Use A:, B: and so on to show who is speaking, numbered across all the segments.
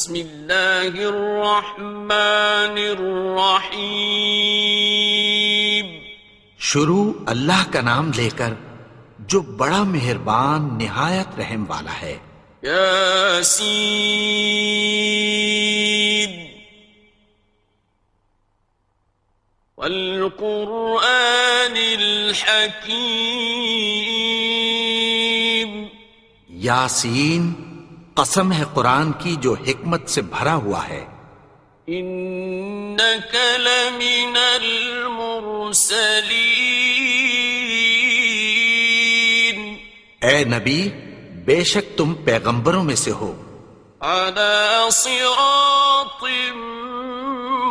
A: بسم اللہ الرحمن الرحیم.
B: شروع اللہ کا نام لے کر جو بڑا مہربان نہایت رحم والا ہے.
A: یاسین والقرآن الحکیم.
B: یاسین، قسم ہے قرآن کی جو حکمت سے بھرا ہوا ہے.
A: انک لمن المرسلین.
B: اے نبی، بے شک تم پیغمبروں میں سے ہو.
A: علی صراط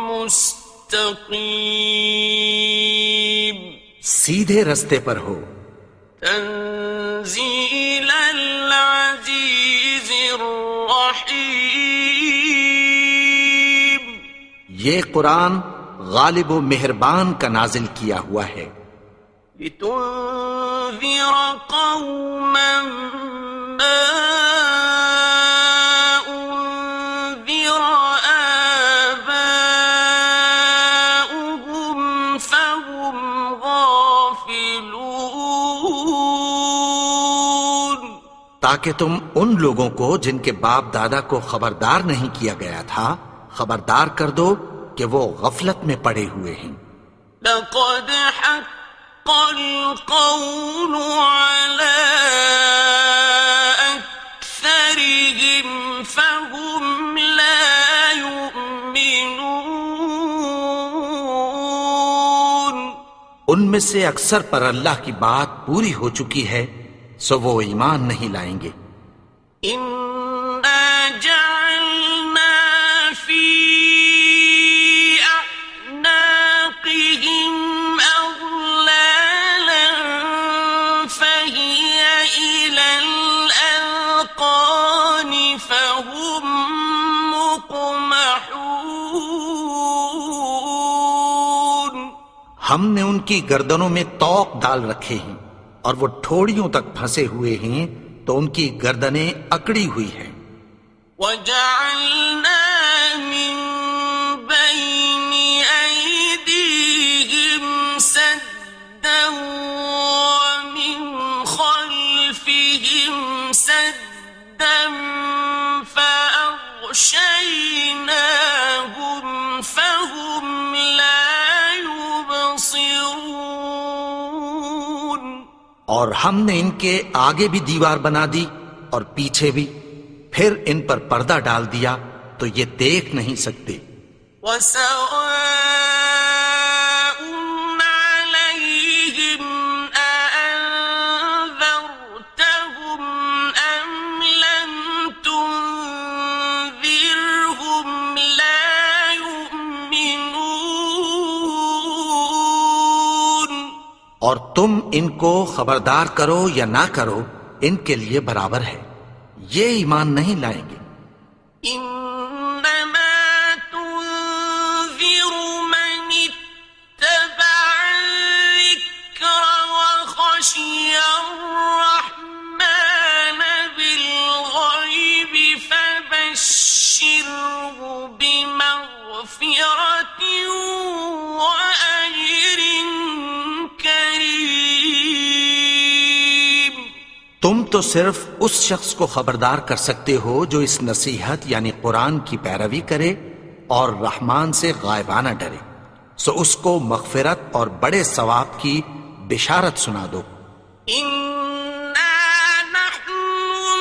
A: مستقیم.
B: سیدھے رستے پر ہو.
A: تنزیل العزیز الرحیم.
B: یہ قرآن غالب و مہربان کا نازل کیا ہوا ہے.
A: لتنذر قوما ما انذر آباؤهم فهم غافلون.
B: تاکہ تم ان لوگوں کو جن کے باپ دادا کو خبردار نہیں کیا گیا تھا خبردار کر دو کہ وہ غفلت میں پڑے ہوئے ہیں.
A: لقد حق القول على أكثرهم فهم لا يؤمنون.
B: ان میں سے اکثر پر اللہ کی بات پوری ہو چکی ہے سو وہ ایمان نہیں لائیں گے.
A: إنا جعلنا في أعناقهم أغلالا فهي إلى الأذقان فهم مقمحون.
B: ہم نے ان کی گردنوں میں طوق ڈال رکھے ہیں اور وہ ٹھوڑیوں تک پھنسے ہوئے ہیں تو ان کی گردنیں اکڑی ہوئی ہیں.
A: وَجَعَلْنَا مِن بَيْنِ أَيْدِيهِمْ سَدًّا وَمِنْ خَلْفِهِمْ سَدًّا فَأَغْشَيْنَاهُمْ فَهُمْ لَا يُبْصِرُونَ.
B: اور ہم نے ان کے آگے بھی دیوار بنا دی اور پیچھے بھی، پھر ان پر پردہ ڈال دیا تو یہ دیکھ نہیں سکتے.
A: وَسَوَاءٌ عَلَيْهِمْ أَأَنذَرْتَهُمْ أَمْ لَمْ تُنذِرْهُمْ لَا يُؤْمِنُونَ.
B: اور تم ان کو خبردار کرو یا نہ کرو ان کے لیے برابر ہے، یہ ایمان نہیں لائیں گے.
A: إنما تنذر من اتبع الذكر وخشي الرحمن بالغيب فبشره بمغفرة وأجر كريم.
B: تم تو صرف اس شخص کو خبردار کر سکتے ہو جو اس نصیحت یعنی قرآن کی پیروی کرے اور رحمان سے غائبانہ ڈرے، سو اس کو مغفرت اور بڑے ثواب کی بشارت سنا دو.
A: إنا نحن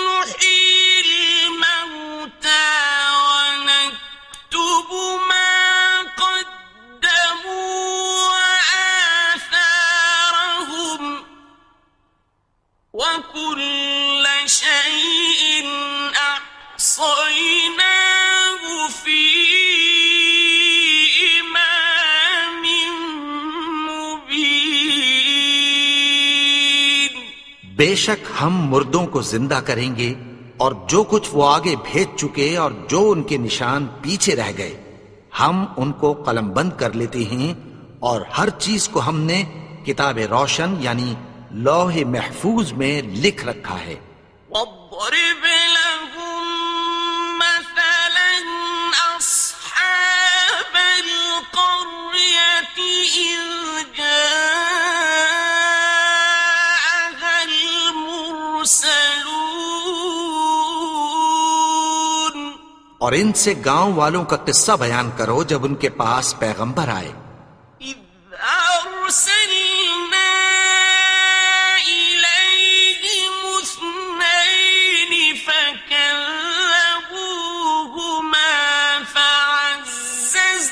A: نحيي الموتى ونكتب ما قدموا وآثارهم وكل شيء أحصيناه في إمام مبين.
B: بے شک ہم مردوں کو زندہ کریں گے اور جو کچھ وہ آگے بھیج چکے اور جو ان کے نشان پیچھے رہ گئے ہم ان کو قلم بند کر لیتے ہیں، اور ہر چیز کو ہم نے کتاب روشن یعنی لوح محفوظ میں لکھ رکھا ہے.
A: واضرب لهم مثلا أصحاب القرية إذ جاءها المرسلون
B: اور ان سے گاؤں والوں کا قصہ بیان کرو جب ان کے پاس پیغمبر آئے.
A: إذ أرسلنا إليهم اثنين فكذبوهما فعززنا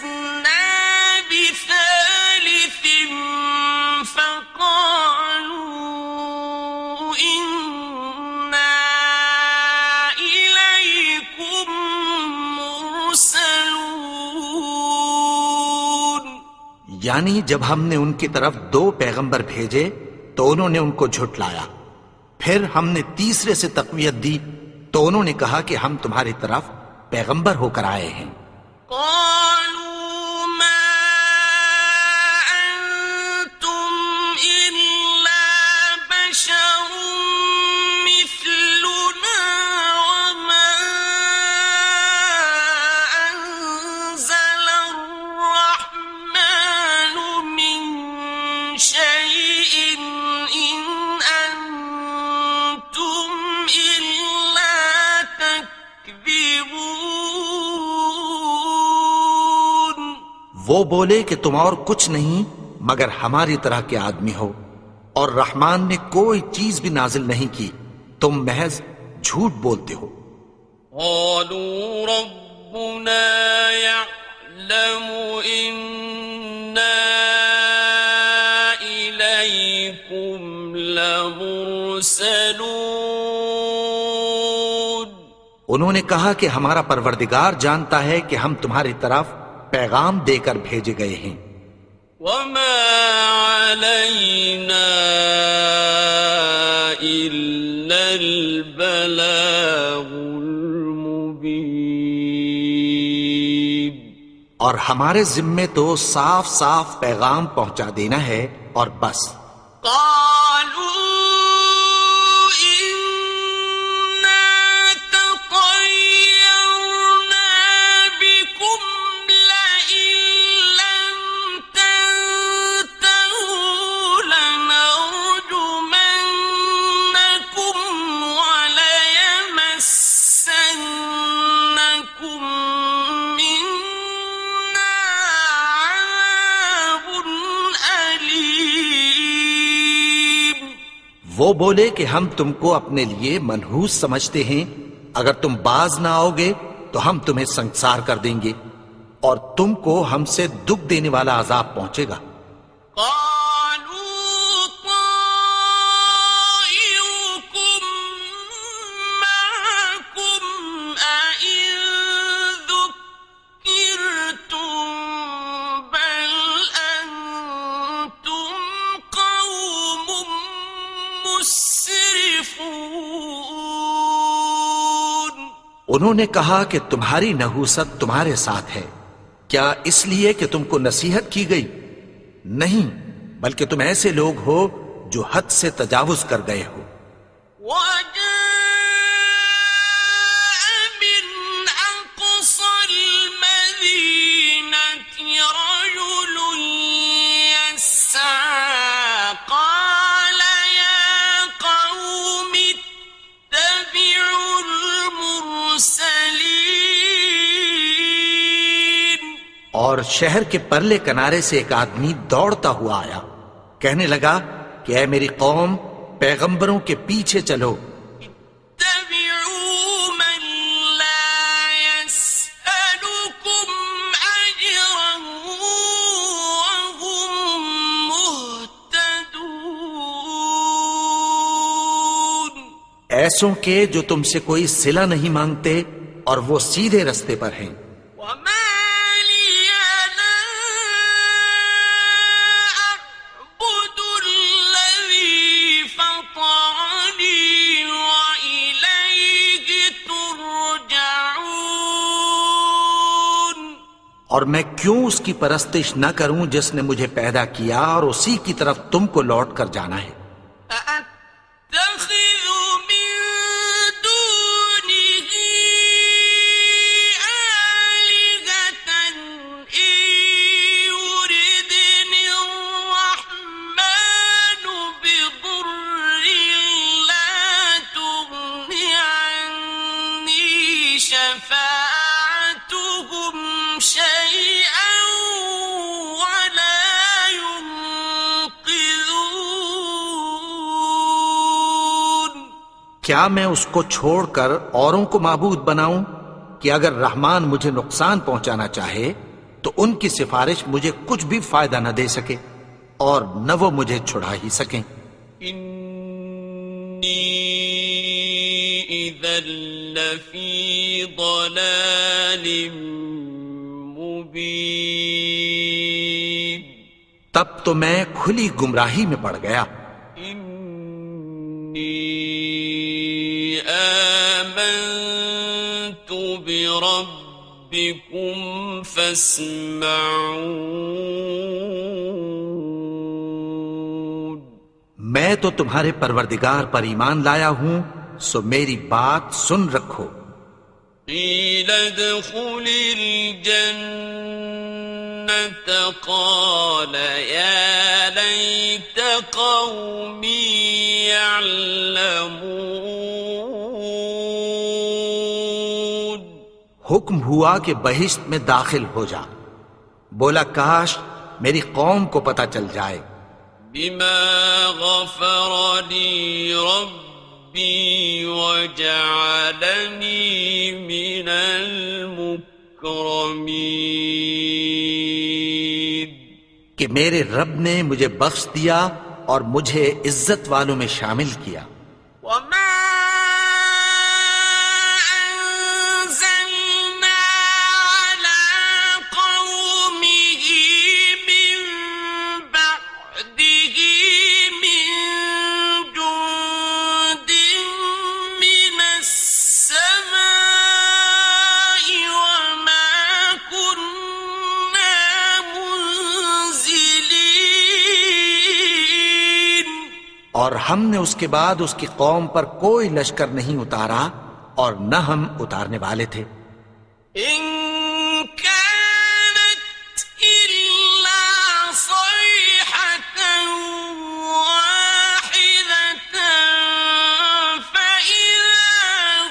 A: بثالث فقالوا إنا إليكم مرسلون.
B: یعنی جب ہم نے ان کی طرف 2 پیغمبر بھیجے تو انہوں نے ان کو جھٹلایا. پھر ہم نے تیسرے سے تقویت دی تو انہوں نے کہا کہ ہم تمہاری طرف پیغمبر ہو کر آئے ہیں.
A: قالوا ما أنتم إلا بشر مثلنا وما أنزل الرحمن من شيء إن أنتم إلا تكذبون.
B: وہ بولے کہ تم اور کچھ نہیں مگر ہماری طرح کے آدمی ہو اور رحمان نے کوئی چیز بھی نازل نہیں کی، تم محض جھوٹ بولتے ہو.
A: قالوا ربنا يعلم إنا إليكم لمرسلون.
B: انہوں نے کہا کہ ہمارا پروردگار جانتا ہے کہ ہم تمہاری طرف پیغام دے کر بھیجے گئے ہیں.
A: وما علينا إلا البلاغ المبين.
B: اور ہمارے ذمے تو صاف صاف پیغام پہنچا دینا ہے اور بس.
A: قالوا إنا تطيرنا بكم لئن لم تنتهوا لنرجمنكم وليمسنكم منا عذاب أليم.
B: وہ بولے کہ ہم تم کو اپنے لیے منحوس سمجھتے ہیں، اگر تم باز نہ آؤ گے تو ہم تمہیں سنسار کر دیں گے اور تم کو ہم سے دکھ دینے والا عذاب پہنچے گا.
A: قالوا طائركم معكم أئن ذكرتم بل أنتم قوم مسرفون.
B: انہوں نے کہا کہ تمہاری نحوست تمہارے ساتھ ہے، کیا اس لیے کہ تم کو نصیحت کی گئی؟ نہیں، بلکہ تم ایسے لوگ ہو جو حد سے تجاوز کر گئے ہو.
A: وجاء من أقصى المدينة رجل يسعى قال يا قوم اتبعوا المرسلين.
B: اور شہر کے پرلے کنارے سے ایک آدمی دوڑتا ہوا آیا، کہنے لگا کہ اے میری قوم، پیغمبروں کے پیچھے چلو.
A: اتبعوا من لا يسألكم أجرا وهم مهتدون.
B: ایسوں کے جو تم سے کوئی صلہ نہیں مانگتے اور وہ سیدھے رستے پر ہیں.
A: وما لي لا أعبد الذي فطرني وإليه ترجعون.
B: اور میں کیوں اس کی پرستش نہ کروں جس نے مجھے پیدا کیا اور اسی کی طرف تم کو لوٹ کر جانا ہے.
A: أأتخذ من دونه
B: کیا میں اس کو چھوڑ کر اوروں کو معبود بناؤں کہ اگر رحمان مجھے نقصان پہنچانا چاہے تو ان کی سفارش مجھے کچھ بھی فائدہ نہ دے سکے اور نہ وہ مجھے چھڑا ہی سکیں۔
A: انی اذا لفی ضلال مبین،
B: تب تو میں کھلی گمراہی میں پڑ گیا۔
A: انی آمنت بربکم فاسمعون،
B: میں تو تمہارے پروردگار پر ایمان لایا ہوں، سو میری بات سن رکھو۔
A: قیل ادخل الجنة قال یا لیت قومی یعلمون،
B: حکم ہوا کہ بہشت میں داخل ہو جا، بولا کاش میری قوم کو پتہ چل جائے۔
A: بما غفر لی ربی وجعلنی من المکرمین،
B: کہ میرے رب نے مجھے بخش دیا اور مجھے عزت والوں میں شامل کیا۔
A: وما أنزلنا على قومه من بعده من جند من السماء وما كنا منزلين،
B: اور ہم نے اس کے بعد اس کی قوم پر کوئی لشکر نہیں اتارا اور نہ ہم اتارنے والے تھے۔
A: إن كانت إلا صيحة واحدة فإذا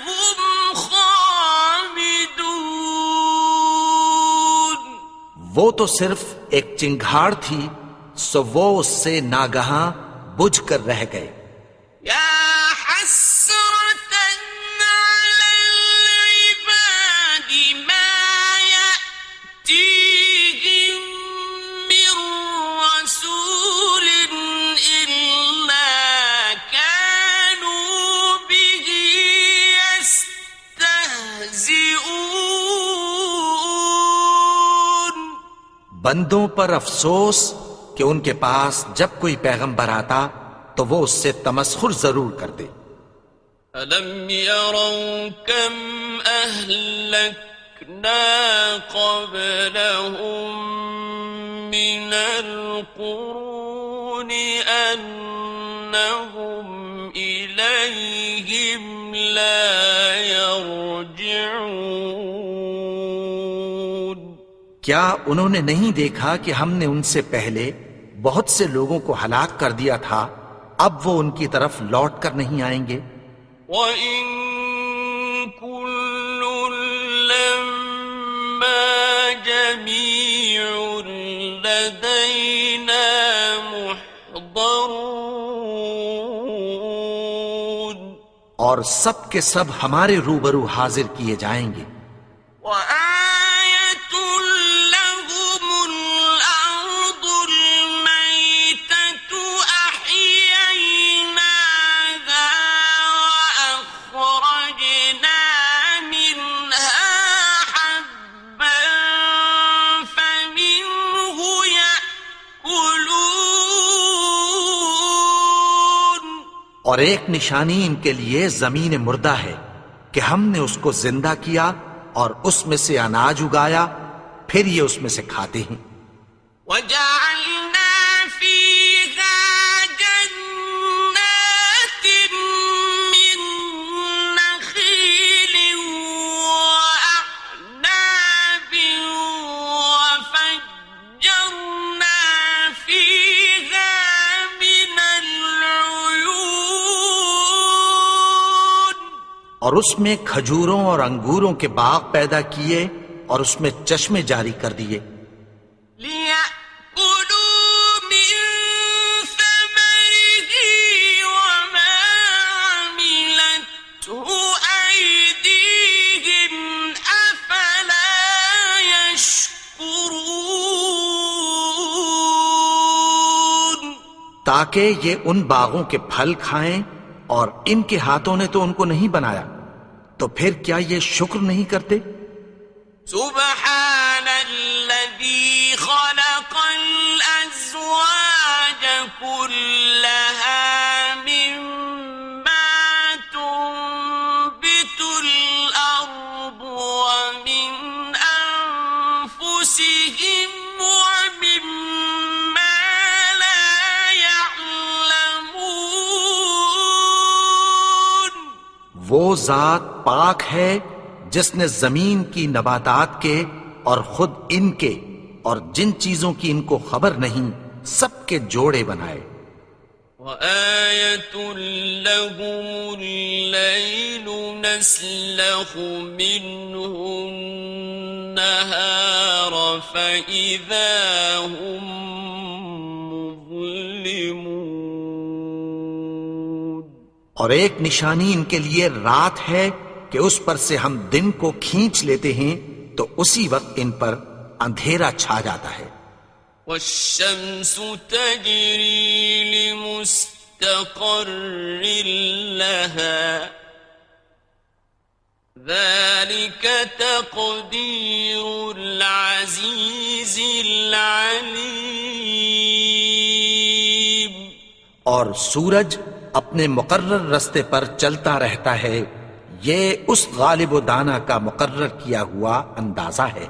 A: هم خامدون،
B: وہ تو صرف ایک چنگھاڑ تھی، سو وہ اس سے ناگہاں بجھ کر رہ گئے۔
A: يا حسرة على العباد ما يأتيهم من رسول إلا كانوا به يستهزئون،
B: بندوں پر افسوس کہ ان کے پاس جب کوئی پیغمبر آتا تو وہ اس سے تمسخر ضرور کر دے۔
A: أَلَمْ يَرَوْا كَمْ أَهْلَكْنَا قَبْلَهُمْ مِنَ الْقُرُونِ أَنَّهُمْ إِلَيْهِمْ لَا يَرْجِعُونَ،
B: کیا انہوں نے نہیں دیکھا کہ ہم نے ان سے پہلے بہت سے لوگوں کو ہلاک کر دیا تھا، اب وہ ان کی طرف لوٹ کر نہیں آئیں گے۔
A: وَإِن كُلٌّ لَّمَّا جَمِيعٌ لَّدَيْنَا مُحْضَرُونَ،
B: اور سب کے سب ہمارے روبرو حاضر کیے جائیں گے۔
A: وَآيَةٌ لَّهُمُ الْأَرْضُ الْمَيْتَةُ أَحْيَيْنَاهَا وَأَخْرَجْنَا مِنْهَا حَبًّا فَمِنْهُ يَأْكُلُونَ،
B: اور ایک نشانی ان کے لیے زمین مردہ ہے کہ ہم نے اس کو زندہ کیا اور اس میں سے اناج اگایا، پھر یہ اس میں سے کھاتے ہیں۔
A: وَجَعَلْنَا فِيهَا جَنَّاتٍ مِّن نَّخِيلٍ وَأَعْنَابٍ وَفَجَّرْنَا فِيهَا مِنَ الْعُيُونِ،
B: اور اس میں کھجوروں اور انگوروں کے باغ پیدا کیے اور اس میں چشمے جاری کر دیے،
A: لِيَأْكُلُوا مِن ثَمَرِهِ وَمَا عَمِلَتْهُ
B: تاکہ یہ ان باغوں کے پھل کھائیں، اور ان کے ہاتھوں نے تو ان کو نہیں بنایا، تو پھر کیا یہ شکر نہیں کرتے؟
A: سبحان الذي خلق الأزواج كلها مما تنبت الأرض ومن أنفسهم ومما لا يعلمون.
B: وہ ذات پاک ہے جس نے زمین کی نباتات کے اور خود ان کے اور جن چیزوں کی ان کو خبر نہیں سب کے جوڑے بنائے.
A: وآية لهم الليل نسلخ منه النهار فإذا هم مظلمون.
B: اور ایک نشانی ان کے لیے رات ہے کہ اس پر سے ہم دن کو کھینچ لیتے ہیں تو اسی وقت ان پر اندھیرا چھا جاتا ہے.
A: والشمس تجري لمستقر لها ذلك تقدير العزيز العليم.
B: اور سورج اپنے مقرر رستے پر چلتا رہتا ہے، یہ اس غالب و دانا کا مقرر کیا ہوا اندازہ ہے.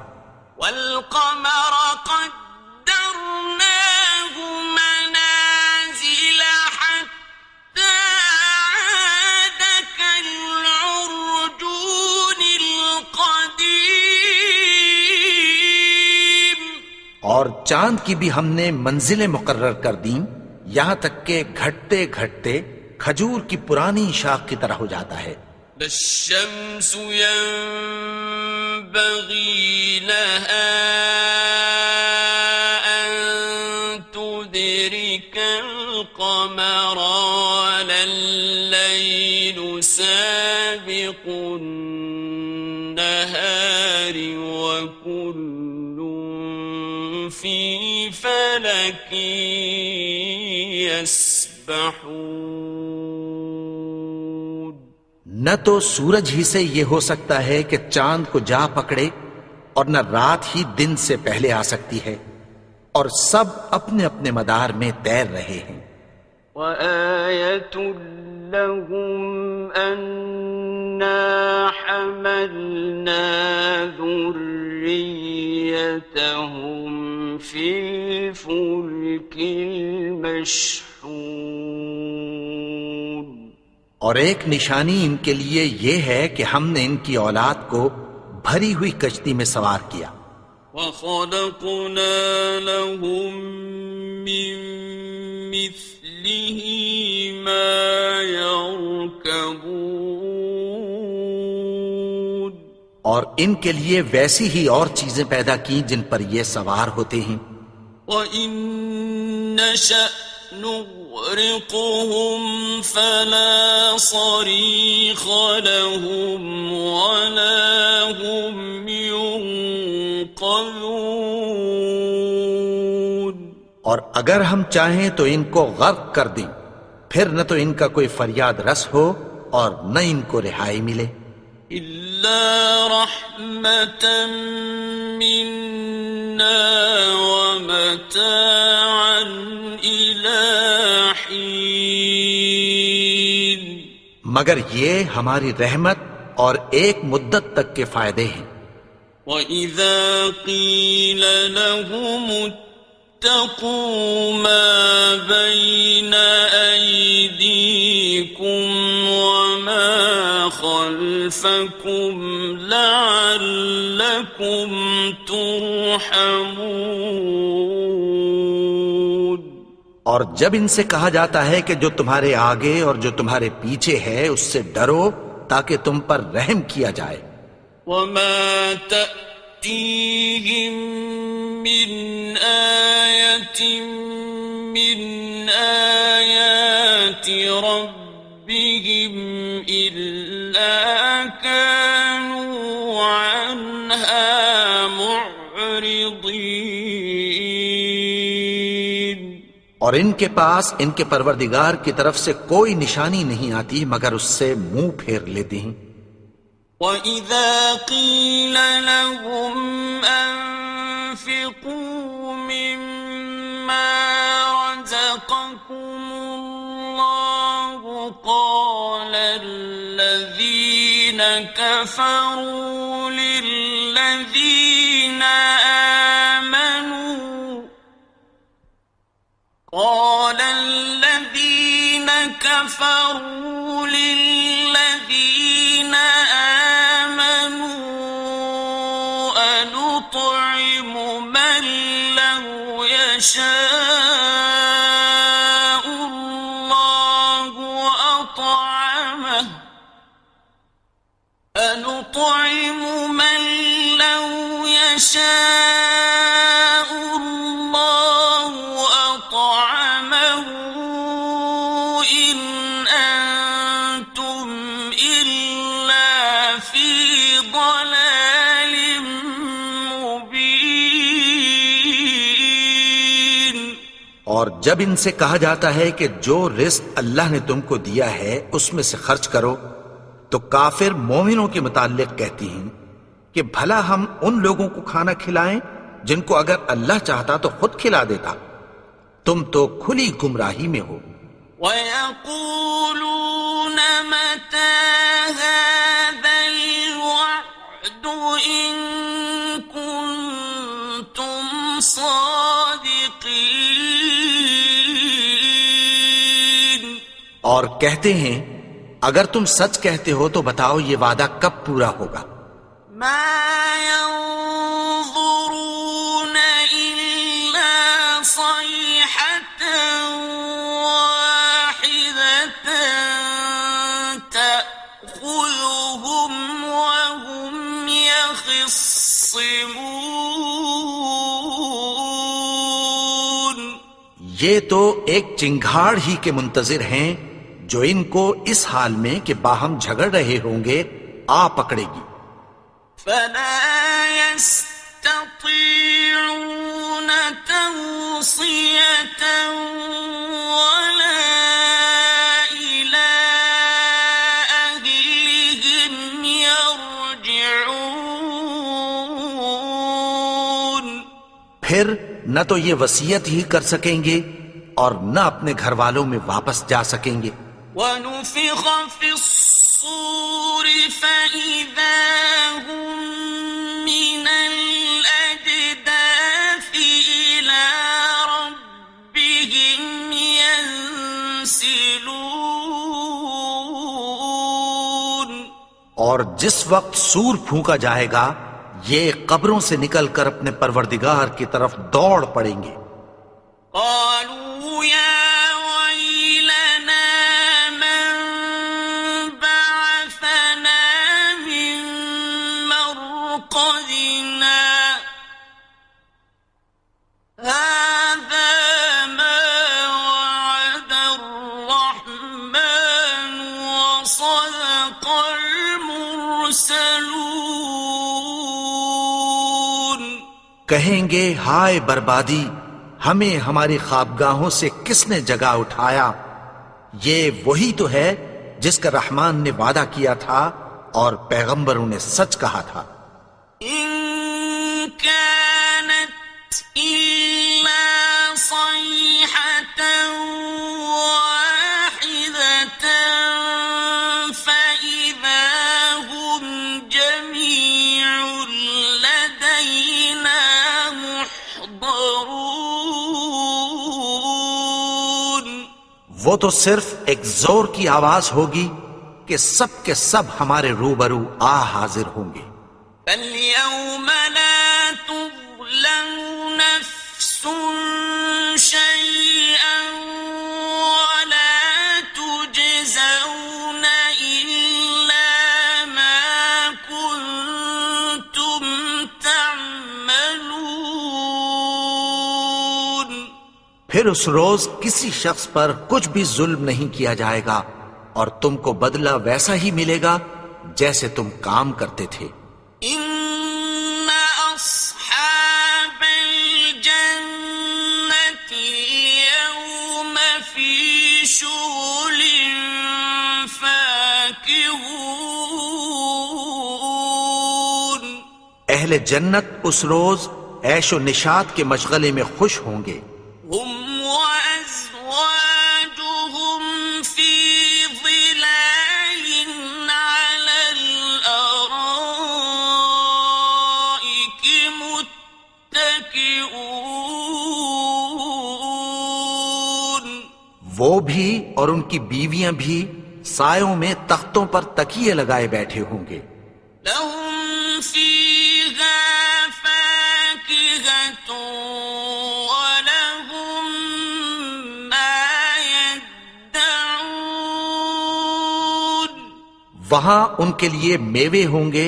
A: والقمر قدرناه منازل حتى عاد كالعرجون القديم.
B: اور چاند کی بھی ہم نے منزلیں مقرر کر دیں، یہاں تک کہ گھٹتے گھٹتے کھجور کی پرانی شاخ کی طرح ہو جاتا ہے.
A: لا الشمس ينبغي لها أن تدرك القمر ولا الليل سابق النهار وكل في فلك يسبحون.
B: نہ تو سورج ہی سے یہ ہو سکتا ہے کہ چاند کو جا پکڑے، اور نہ رات ہی دن سے پہلے آ سکتی ہے، اور سب اپنے اپنے مدار میں تیر رہے ہیں.
A: وآية لهم أنا حملنا ذريتهم في الفلك المشحون.
B: اور ایک نشانی ان کے لیے یہ ہے کہ ہم نے ان کی اولاد کو بھری ہوئی کشتی میں سوار کیا.
A: وَخَلَقْنَا لَهُم مِّن مِّثْلِهِ مَا يَرْكَبُونَ.
B: اور ان کے لیے ویسی ہی اور چیزیں پیدا کی جن پر یہ سوار ہوتے ہیں.
A: وَإِن نَّشَأْ نُغْرِقْهُمْ فَلَا صَرِيخَ لَهُمْ وَلَا هُمْ يُنقَذُونَ.
B: اور اگر ہم چاہیں تو ان کو غرق کر دیں، پھر نہ تو ان کا کوئی فریاد رس ہو اور نہ ان کو رہائی ملے.
A: إِلَّا رَحْمَةً مِّنَّا وَمَتَاعًا إِلَىٰ حِينٍ.
B: مگر یہ ہماری رحمت اور ایک مدت تک کے فائدے ہیں.
A: وَإِذَا قِيلَ لَهُمُ اتَّقُوا مَا بَيْنَ أَيْدِيكُمْ وَمَا خَلْفَكُمْ لَعَلَّكُمْ تُرْحَمُونَ.
B: اور جب ان سے کہا جاتا ہے کہ جو تمہارے آگے اور جو تمہارے پیچھے ہے اس سے ڈرو تاکہ تم پر رحم کیا جائے.
A: وَمَا تَأْتِيهِم مِّنْ آيَةٍ مِّنْ آيَاتِ رَبِّهِمْ إِلَّا كَانُوا عَنْهَا مُعْرِضِينَ.
B: اور ان کے پاس ان کے پروردگار کی طرف سے کوئی نشانی نہیں آتی مگر اس سے منہ پھیر لیتے ہیں۔
A: وَإِذَا قِيلَ لَهُمْ أَنفِقُوا مِمَّا رَزَقَكُمُ اللَّهُ قَالَ الَّذِينَ كَفَرُوا لِلَّذِينَ آمَنُوا أَنُطْعِمُ مَن لَّوْ يَشَاءُ اللَّهُ أَطْعَمَهُ إِنْ أَنْتُمْ إِلَّا فِي ضَلَالٍ مُبِينٍ۔
B: اور جب ان سے کہا جاتا ہے کہ جو رزق اللہ نے تم کو دیا ہے اس میں سے خرچ کرو، تو کافر مومنوں کے متعلق کہتی ہیں کہ بھلا ہم ان لوگوں کو کھانا کھلائیں جن کو اگر اللہ چاہتا تو خود کھلا دیتا، تم تو کھلی گمراہی میں ہو۔
A: وَيَقُولُونَ مَتَى هَذَا الْوَعْدُ إِن كُنتُمْ صَادِقِينَ۔
B: اور کہتے ہیں اگر تم سچ کہتے ہو تو بتاؤ یہ وعدہ کب پورا ہوگا؟
A: مَا يَنظُرُونَ إِلَّا صَيْحَةً وَاحِدَةً تَأْخُذُهُمْ وَهُمْ يَخِصِّمُونَ۔
B: یہ تو ایک چنگھاڑ ہی کے منتظر ہیں جو ان کو اس حال میں کہ باہم جھگڑ رہے ہوں گے آ پکڑے گی۔
A: فَلَا يَسْتَطِيعُونَ تَوْصِيَةً وَلَا إِلَىٰ أَهْلِهِمْ يَرْجِعُونَ۔
B: پھر نہ تو یہ وصیت ہی کر سکیں گے اور نہ اپنے گھر والوں میں واپس جا سکیں گے۔
A: وَنُفِخَ فِي الصُّورِ فَإِذَا هُم مِّنَ الْأَجْدَاثِ إِلَىٰ رَبِّهِمْ يَنسِلُونَ۔
B: اور جس وقت سور پھونکا جائے گا یہ قبروں سے نکل کر اپنے پروردگار کی طرف دوڑ پڑیں گے۔
A: قالوا يا ويلنا من بعثنا من مرقدنا هذا ما وعد الرحمن وصدق المرسلون۔
B: کہیں گے ہائے بربادی، ہمیں ہماری خوابگاہوں سے کس نے جگا اٹھایا؟ یہ وہی تو ہے جس کا رحمان نے وعدہ کیا تھا اور پیغمبروں نے سچ کہا تھا۔
A: إن كانت إلا صيحة واحدة فإذا هم جميع لدينا محضرون۔
B: وہ تو صرف ایک زور کی آواز ہوگی کہ سب کے سب ہمارے روبرو آ حاضر ہوں گے۔
A: فَالْيَوْمَ لَا تُظْلَمُ نَفْسٌ شَيْئًا وَلَا تُجْزَوْنَ إِلَّا مَا كُنتُمْ تَعْمَلُونَ۔
B: پھر اس روز کسی شخص پر کچھ بھی ظلم نہیں کیا جائے گا اور تم کو بدلہ ویسا ہی ملے گا جیسے تم کام کرتے تھے۔
A: إِنَّ أَصْحَابَ الْجَنَّةِ الْيَوْمَ
B: اہل جنت اس روز عیش و نشاط کے مشغلے میں خوش ہوں گے.
A: هم وأزواجهم في ظلال على الأرائك متكئون.
B: وہ بھی اور ان کی بیویاں بھی سایوں میں تختوں پر تکیے لگائے بیٹھے ہوں گے.
A: لهم فيها فاكهة ولهم ما يدعون.
B: وہاں ان کے لیے میوے ہوں گے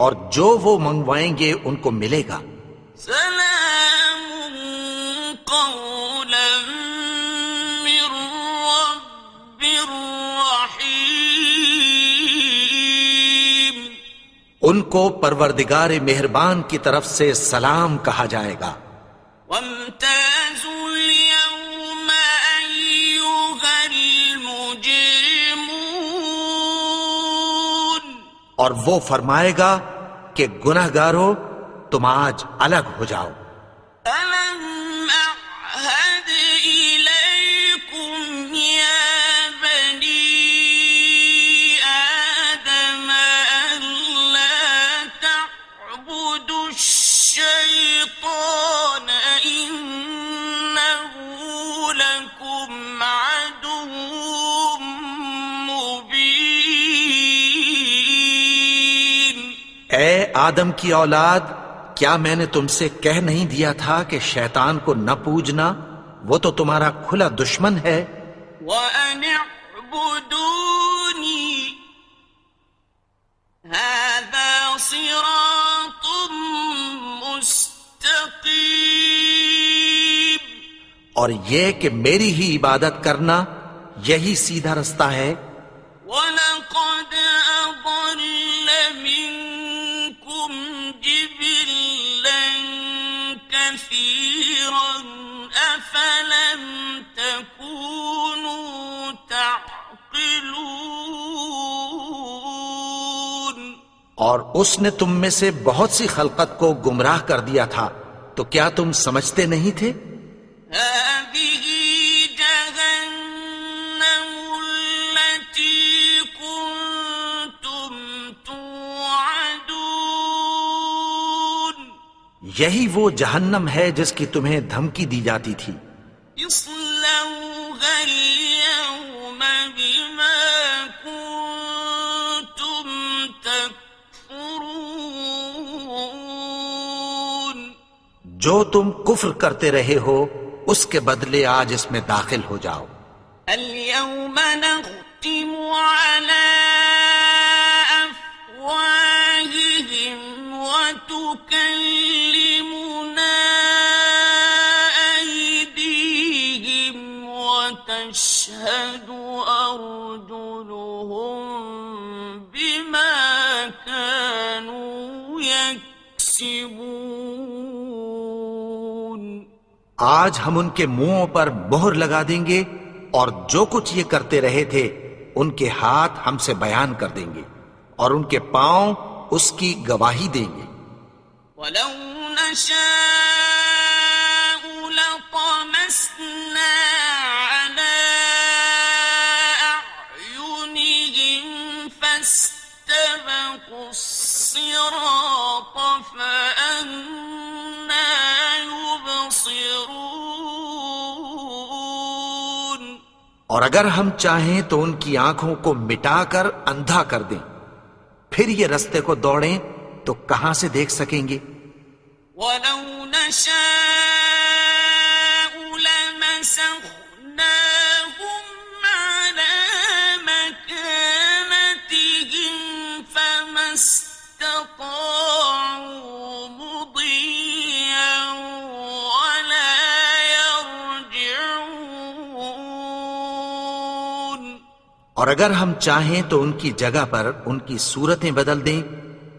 B: اور جو وہ منگوائیں گے ان کو ملے گا.
A: سلام قولا من رب رحيم.
B: ان کو پروردگار مہربان کی طرف سے سلام کہا جائے گا.
A: وامتازوا اليوم أيها المجرمون.
B: اور وہ فرمائے گا کہ گنہگارو تم آج الگ ہو جاؤ.
A: ألم أعهد إليكم يا بني آدم ألا تعبدوا الشيطان إنه لكم عدو مبين.
B: اے آدم کی اولاد، کیا میں نے تم سے کہہ نہیں دیا تھا کہ شیطان کو نہ پوجنا، وہ تو تمہارا کھلا دشمن ہے.
A: وأن اعبدوني هذا صراط مستقيم.
B: اور یہ کہ میری ہی عبادت کرنا یہی سیدھا رستہ ہے.
A: وَلَقَدْ أَضَلَّ مِنكُمْ جِبِلًّا كَثِيرًا أَفَلَمْ تَكُونُوا تَعْقِلُونَ.
B: اور اس نے تم میں سے بہت سی خلقت کو گمراہ کر دیا تھا، تو کیا تم سمجھتے نہیں تھے؟
A: هذه جهنم التي كنتم توعدون.
B: یہی وہ جہنم ہے جس کی تمہیں دھمکی دی جاتی تھی.
A: اصلوها اليوم بما كنتم تكفرون.
B: جو تم کفر کرتے رہے ہو اس کے بدلے آج اس میں داخل ہو جاؤ.
A: اليوم نختم على أفواههم وتكلمنا أيديهم وتشهد أرجلهم بما كانوا يكسبون.
B: آج ہم ان کے منہوں پر مہر لگا دیں گے اور جو کچھ یہ کرتے رہے تھے ان کے ہاتھ ہم سے بیان کر دیں گے اور ان کے پاؤں اس کی گواہی دیں گے.
A: ولو نشاء لطمسنا على أعينهم فاستبقوا الصراط فأنى يبصرون.
B: اور اگر ہم چاہیں تو ان کی آنکھوں کو مٹا کر اندھا کر دیں، پھر یہ رستے کو دوڑیں تو کہاں سے دیکھ سکیں گے؟
A: ولو نشاء لمسخناهم على مكانتهم فما استطاعوا مضيا ولا يرجعون.
B: اور اگر ہم چاہیں تو ان کی جگہ پر ان کی صورتیں بدل دیں،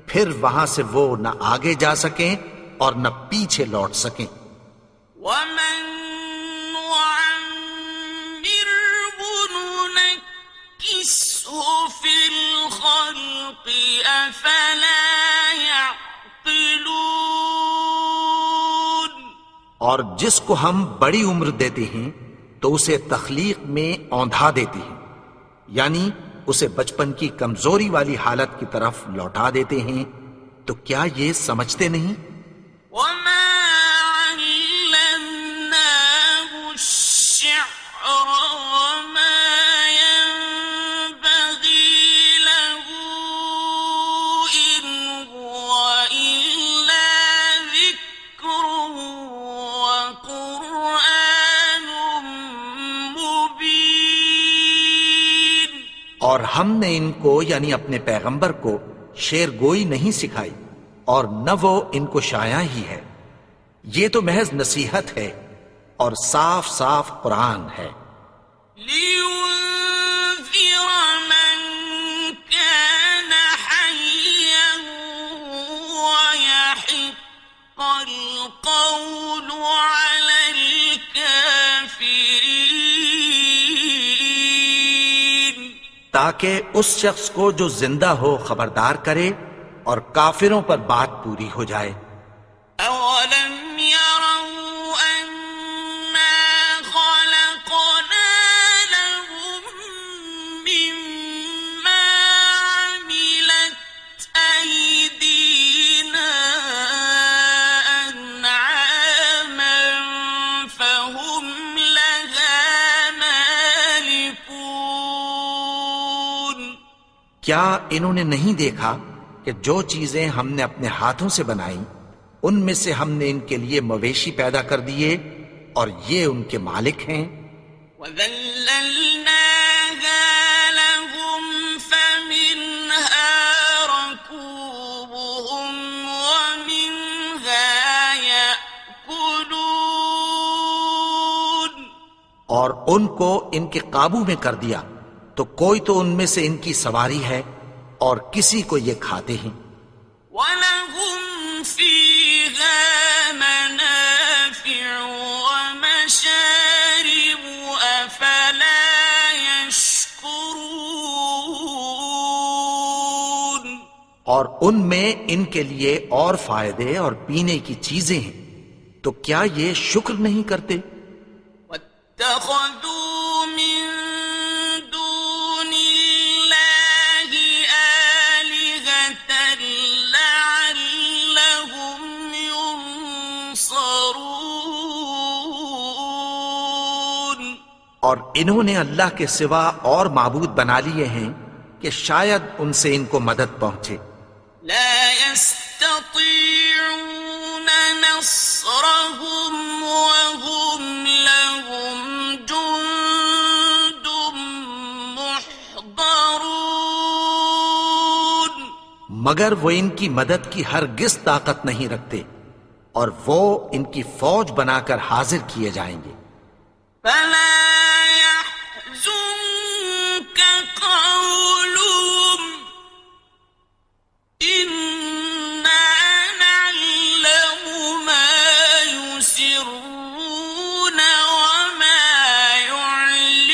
B: پھر وہاں سے وہ نہ آگے جا سکیں اور نہ پیچھے لوٹ سکیں.
A: ومن نعمره ننكسه في الخلق أفلا يعقلون.
B: اور جس کو ہم بڑی عمر دیتے ہیں تو اسے تخلیق میں اوندھا دیتے ہیں، یعنی اسے بچپن کی کمزوری والی حالت کی طرف لوٹا دیتے ہیں، تو کیا یہ سمجھتے نہیں؟
A: وما علمناه الشعر وما ينبغي له إن هو إلا ذكر وقرآن مبين.
B: اور ہم نے ان کو یعنی اپنے پیغمبر کو شعر گوئی نہیں سکھائی، اور نہ وہ ان کو شایع ہی ہے، یہ تو محض نصیحت ہے اور صاف صاف قرآن ہے،
A: لينذر من كان حيا ويحق القول على الكافرين.
B: تاکہ اس شخص کو جو زندہ ہو خبردار کرے اور کافروں پر بات پوری ہو جائے۔
A: أولم يروا أنا خلقنا لهم مما عملت أيدينا أنعاما فهم لها مالكون.
B: کیا انہوں نے نہیں دیکھا کہ جو چیزیں ہم نے اپنے ہاتھوں سے بنائیں ان میں سے ہم نے ان کے لیے مویشی پیدا کر دیے اور یہ ان کے مالک ہیں؟
A: وَذَلَّلْنَاهَا لَهُمْ فَمِنْهَا رَكُوبُهُمْ وَمِنْهَا يَأْكُلُونَ.
B: اور ان کو ان کے قابو میں کر دیا تو کوئی تو ان میں سے ان کی سواری ہے اور کسی کو یہ کھاتے ہیں۔
A: وَلَهُمْ فِيهَا مَنَافِعُ وَمَشَارِبُ أَفَلَا يَشْكُرُونَ.
B: اور ان میں ان کے لیے اور فائدے اور پینے کی چیزیں ہیں، تو کیا یہ شکر نہیں کرتے؟
A: وَاتَّخَذُوا مِن دُونِ اللَّهِ آلِهَةً لَعَلَّهُمْ يُنصَرُونَ.
B: اور انہوں نے اللہ کے سوا اور معبود بنا لیے ہیں کہ شاید ان سے ان کو مدد پہنچے۔
A: لا يستطيعون نصرهم وهم لهم جند محضرون.
B: مگر وہ ان کی مدد کی ہرگز طاقت نہیں رکھتے اور وہ ان کی فوج بنا کر حاضر کیے جائیں گے۔
A: فلا يحزنك قولهم إنا نعلم ما يسرون وما يعلنون.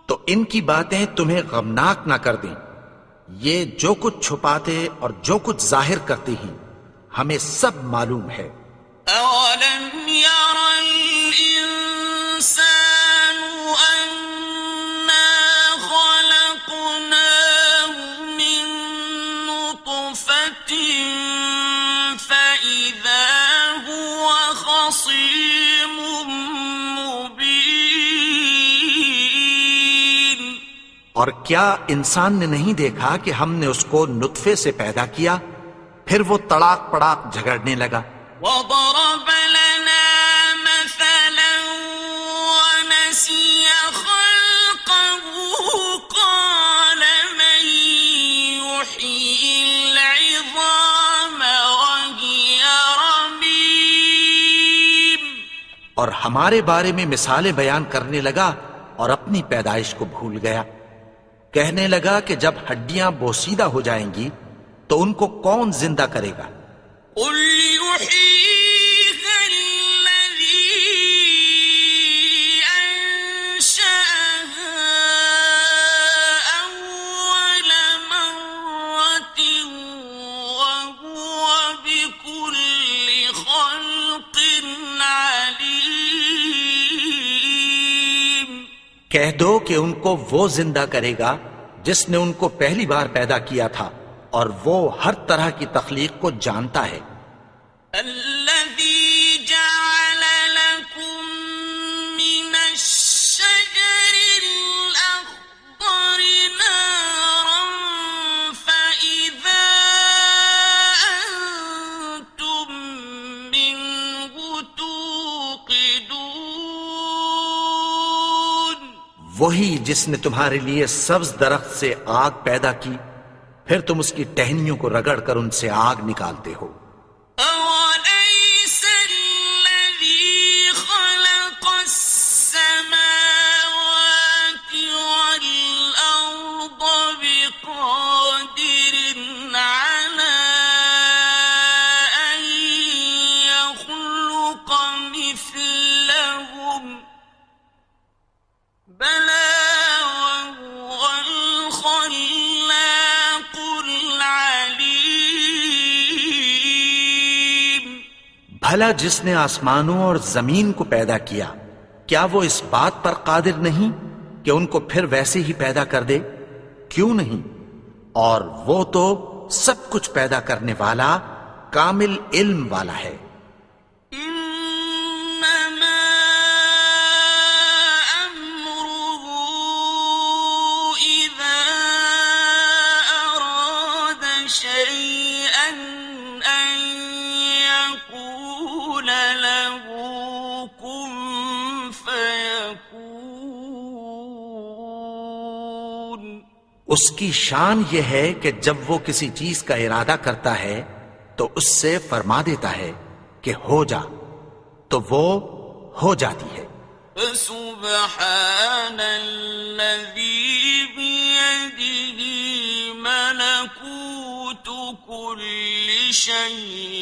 B: تو ان کی باتیں تمہیں غمناک نہ کر دیں، یہ جو کچھ چھپاتے اور جو کچھ ظاہر کرتے ہیں ہمیں سب معلوم ہے۔
A: أولم ير الإنسان أنا خلقناه من نطفة فإذا هو خصيم مبين.
B: اور کیا انسان نے نہیں دیکھا کہ ہم نے اس کو نطفے سے پیدا کیا، پھر وہ تڑاک پڑاک جھگڑنے لگا۔
A: وضرب لنا مثلا ونسي خلقه قال من يحيي العظام وهي رميم.
B: اور ہمارے بارے میں مثالیں بیان کرنے لگا اور اپنی پیدائش کو بھول گیا۔ کہنے لگا کہ جب ہڈیاں بوسیدہ ہو جائیں گی تو ان کو کون زندہ کرے گا؟
A: قل يحييها الذي أنشأها أول مرة وهو بكل
B: کہہ دو کہ ان کو وہ زندہ کرے گا جس نے ان کو پہلی بار پیدا کیا تھا، اور وہ ہر طرح کی تخلیق کو جانتا ہے۔
A: الذي جعل لكم من الشجر الأخضر نارا فإذا أنتم منه توقدون،
B: وہی جس نے تمہارے لیے سبز درخت سے آگ پیدا کی، پھر تم اس کی ٹہنیوں کو رگڑ کر ان سے آگ نکالتے ہو۔
A: أوليس الذي خلق السماوات والأرض بقادر على أن يخلق مثلهم، بلى وهو الخلاق العليم۔
B: بھلا جس نے آسمانوں اور زمین کو پیدا کیا، کیا وہ اس بات پر قادر نہیں کہ ان کو پھر ویسے ہی پیدا کر دے؟ کیوں نہیں؟ اور وہ تو سب کچھ پیدا کرنے والا، کامل علم والا ہے۔
A: إنما أمره إذا أراد شيئا أن يقول له كن فيكون۔
B: اس کی شان یہ ہے کہ جب وہ کسی چیز کا ارادہ کرتا ہے تو اس سے فرما دیتا ہے کہ ہو جا، تو وہ ہو جاتی ہے۔
A: فسبحان الذي بيده ملكوت كل شيء